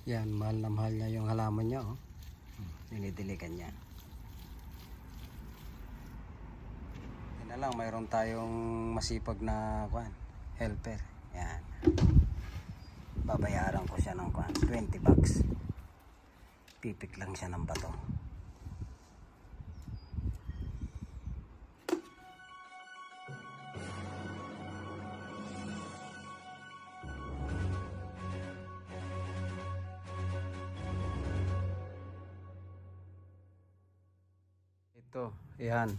Yan, mahal na mahal niya yung halaman niya, oh. Dinidiligan niya. Yan na lang, mayroon tayong masipag na helper. Yan. Babayaran ko siya ng 20 bucks. Pipik lang siya ng bato. Ito, yan.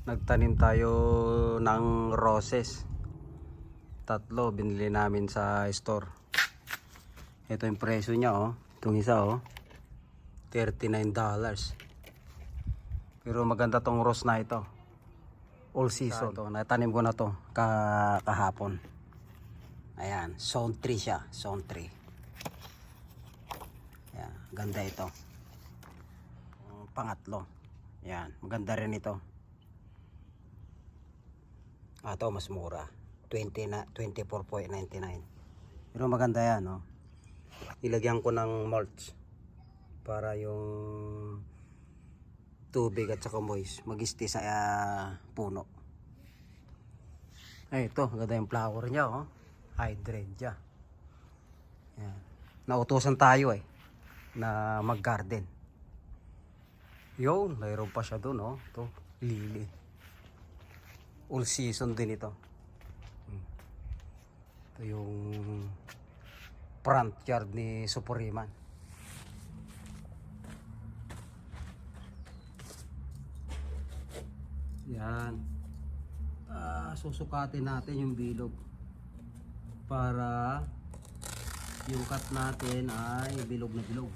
Nagtanim tayo ng roses. 3 binili namin sa store. Ito yung presyo niya, oh. Itong isa, oh. $39. Pero maganda tong rose na ito. All season. Ito, natanim ko na to kahapon. Ayan, zone 3 siya, zone 3. Ayan, ganda ito. Pangatlo. Yan, maganda rin ito. Ito mas mura. 24.99. Pero maganda yan, no. Ilagyan ko ng mulch para yung tubig at saka moist mag-stay sa puno. Ay, ito, maganda yung flower niya, oh. Hydrangea. Yan. Nautusan tayo na mag-garden. Yun, mayroon pa siya dun, oh. Ito, lily. All season din ito. Ito yung front yard ni Supuriman. Yan. Susukatin natin yung bilog para yung cut natin ay bilog na bilog.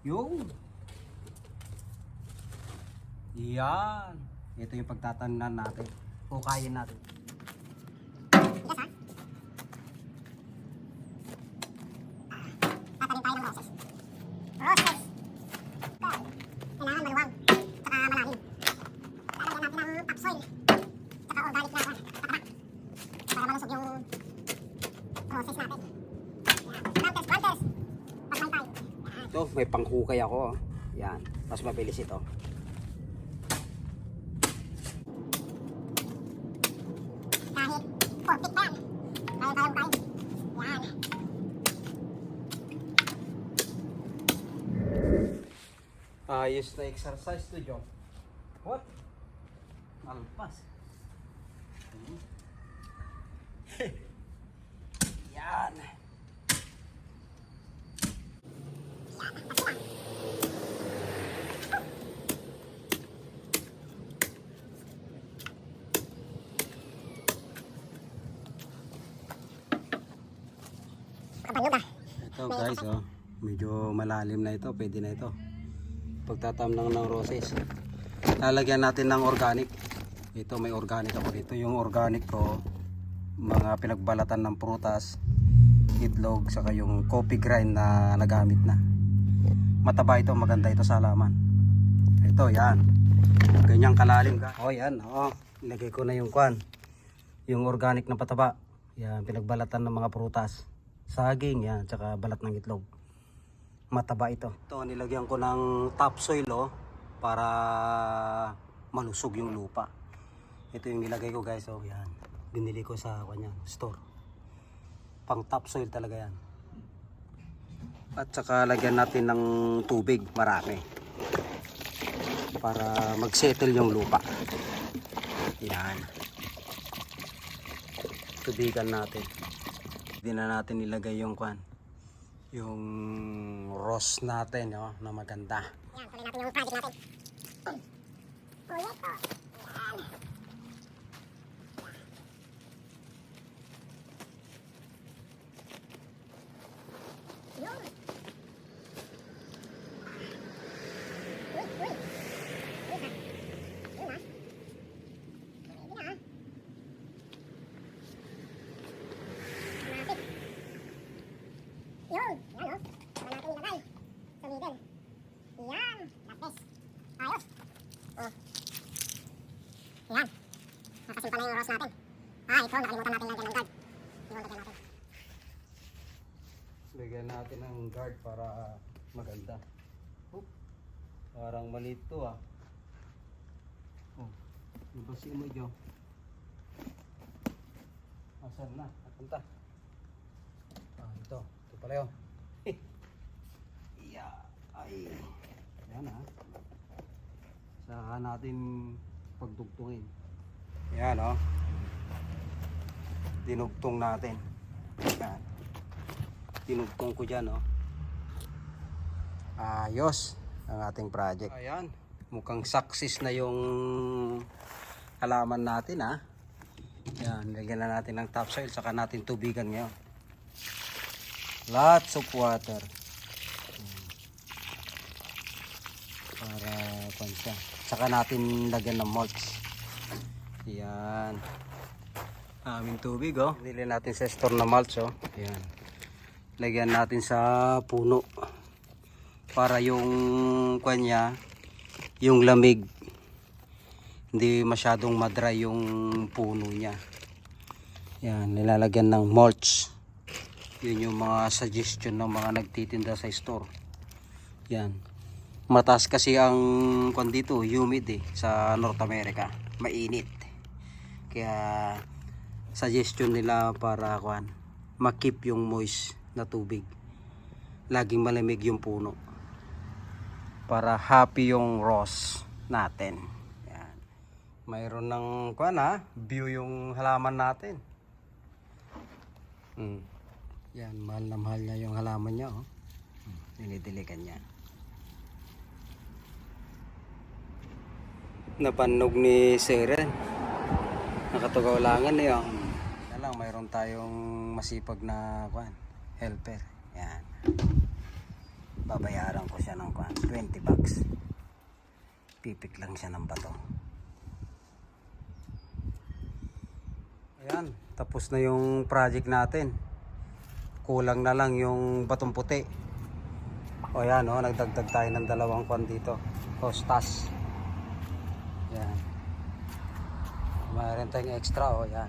Yung yan, ito yung pagtatanan natin, hukayin natin. Tatanim tayo ng roses. Roses! Kailangan maluwang, tsaka malalim. Lalagyan natin ng topsoil, tsaka organic na pataba, para malusog yung roses natin. Planters, pagmay tayo. Ito, may panghukay ako, oh. Yan, mas mabilis ito. Kahit perfect pa yan, kaya tayo. Yan. Ayos na exercise to, Joe. What? Alpas. Yan. Ito guys, oh, medyo malalim na ito, pwede na ito. Pagtatamnang ng roses, lalagyan natin ng organic. Ito, may organic ako dito. Yung organic ko, mga pinagbalatan ng prutas, itlog, saka yung coffee grind na nagamit na. Mataba ito, maganda ito sa halaman. Ito, yan. Ganyang kalalim ka. Oh, yan. Oh, ilagay ko na yung yung organic na pataba. Yan, pinagbalatan ng mga prutas. Saging, yan, tsaka balat ng itlog. Mataba ito. Ito, nilagyan ko ng topsoil, oh, para malusog yung lupa. Ito yung nilagay ko guys, oh, yan. Binili ko sa store. Pang topsoil talaga yan. At saka lagyan natin ng tubig, marami. Para mag-settle yung lupa. Yan. Tubigan natin. Hindi na natin ilagay yung yung rose natin, oh, na maganda. Yan, tuloy natin yung project natin. Proyekto. Yan. Yun. Uy, uy. Uy, ha. Yun, ha. Pwede na, ha. Malapit. Yun. Yan, oh. Saan natin ilagay? Sa middle. Yan. Lapis. Ayos. Oh. Yan. Nakasimpa na yung rose natin. Ah, ito, nakalimutan natin lagyan ng guard. Yung lagyan natin. Lagyan natin ng guard para maganda. Oh, parang maliit to ah. Oh, ibasi mo dyan. Asan na? Napunta. Ah, ito. Ito pala yun. Yeah. Ay. Yan ah. Saka natin pagdugtungin. Yan oh. Dinugtong natin. Yan. Dinugtong ko dyan oh. Ayos ang ating project. Ayan. Mukhang success na yung halaman natin ah. Yan. Lagyan na natin ng topsoil. Saka natin tubigan ngayon. Lots of water. Para pansya. Saka natin lagyan ng mulch. Yan. Aming tubig oh. Nilagyan natin sa store na mulch oh. Yan. Lagyan natin sa puno. Para yung kanya, yung lamig, hindi masyadong madry yung puno niya. Yan. Nilalagyan ng mulch. Yun yung mga suggestion ng mga nagtitinda sa store. Yan. Mataas kasi ang kwan dito, humid eh, sa North America. Mainit. Kaya suggestion nila para kwan, makip yung moist na tubig. Laging malamig yung puno. Para happy yung rose natin. Yan. Mayroon ng kwan ha, view yung halaman natin. Yan, mahal na mahal niya yung halaman niya oh. Dinidiligan niya. Napanog ni Seren. Nakatugaw langan eh oh. Kaya lang mayroon tayong masipag na kwan, helper. Yan. Babayaran ko siya ng kwan, 20 bucks. Pipik lang siya ng bato. Ayan, tapos na yung project natin. Kulang na lang yung batong puti. O yan oh, nagdagdag tayo ng dalawang kwan dito. Hostas. Yan. Mayroon tayong extra oh, yan.